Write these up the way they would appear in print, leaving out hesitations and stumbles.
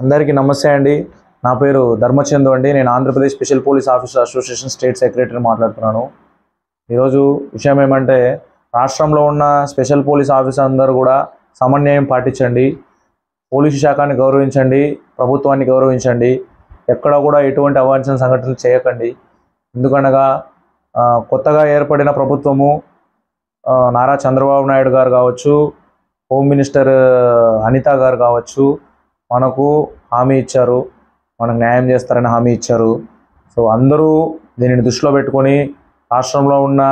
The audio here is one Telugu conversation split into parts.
అందరికీ నమస్తే అండి. నా పేరు ధర్మచందు అండి. నేను Andhra Pradesh special police officer association state secretary మాట్లాడుతున్నాను. ఈరోజు విషయం ఏమంటే, రాష్ట్రంలో ఉన్న స్పెషల్ పోలీస్ ఆఫీసర్ అందరూ కూడా సమన్వయం పాటించండి, పోలీసు శాఖని గౌరవించండి, ప్రభుత్వాన్ని గౌరవించండి. ఎక్కడ కూడా ఎటువంటి అవాంఛనీయ సంఘటనలు చేయకండి. ఎందుకనగా కొత్తగా ఏర్పడిన ప్రభుత్వము నారా చంద్రబాబు నాయుడు గారు కావచ్చు, హోమ్ మినిస్టర్ అనిత గారు కావచ్చు, మనకు హామీ ఇచ్చారు, మనకు న్యాయం చేస్తారని హామీ ఇచ్చారు. సో అందరూ దీనిని దృష్టిలో పెట్టుకొని రాష్ట్రంలో ఉన్న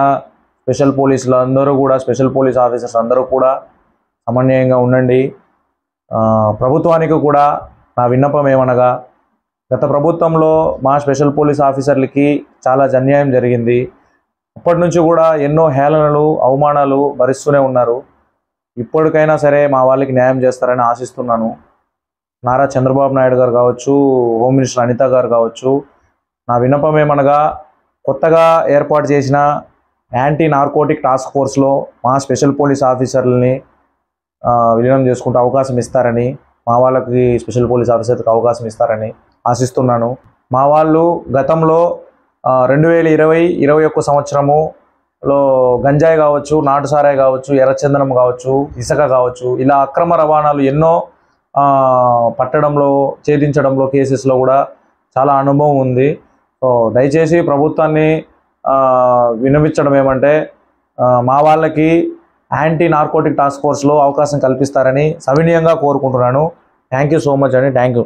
స్పెషల్ పోలీసులు అందరూ కూడా, స్పెషల్ పోలీస్ ఆఫీసర్స్ అందరూ కూడా సమన్వయంగా ఉండండి. ప్రభుత్వానికి కూడా నా విన్నపం ఏమనగా, గత ప్రభుత్వంలో మా స్పెషల్ పోలీస్ ఆఫీసర్లకి చాలా అన్యాయం జరిగింది. అప్పటి నుంచి కూడా ఎన్నో హేళనలు, అవమానాలు భరిస్తూనే ఉన్నారు. ఇప్పటికైనా సరే మా వాళ్ళకి న్యాయం చేస్తారని ఆశిస్తున్నాను. నారా చంద్రబాబు నాయుడు గారు కావచ్చు, హోమ్ మినిస్టర్ అనిత గారు కావచ్చు, నా విన్నపం ఏమనగా, కొత్తగా ఏర్పాటు చేసిన యాంటీ నార్కోటిక్ టాస్క్ ఫోర్స్లో మా స్పెషల్ పోలీస్ ఆఫీసర్లని విలీనం చేసుకుంటూ అవకాశం ఇస్తారని, మా వాళ్ళకి స్పెషల్ పోలీస్ ఆఫీసర్కి అవకాశం ఇస్తారని ఆశిస్తున్నాను. మా వాళ్ళు గతంలో 2020-21 సంవత్సరములో గంజాయి కావచ్చు, నాటుసారాయి కావచ్చు, ఎర్రచందనం కావచ్చు, ఇసుక కావచ్చు, ఇలా అక్రమ రవాణాలు ఎన్నో పట్టడంలో, ఛేదించడంలో కేసెస్లో కూడా చాలా అనుభవం ఉంది. సో దయచేసి ప్రభుత్వాన్ని విన్నవించడం ఏమంటే, మా వాళ్ళకి యాంటీ నార్కోటిక్ టాస్క్ ఫోర్స్లో అవకాశం కల్పిస్తారని సవినీయంగా కోరుకుంటున్నాను. థ్యాంక్ యూ సో మచ్ అండి. Thank you.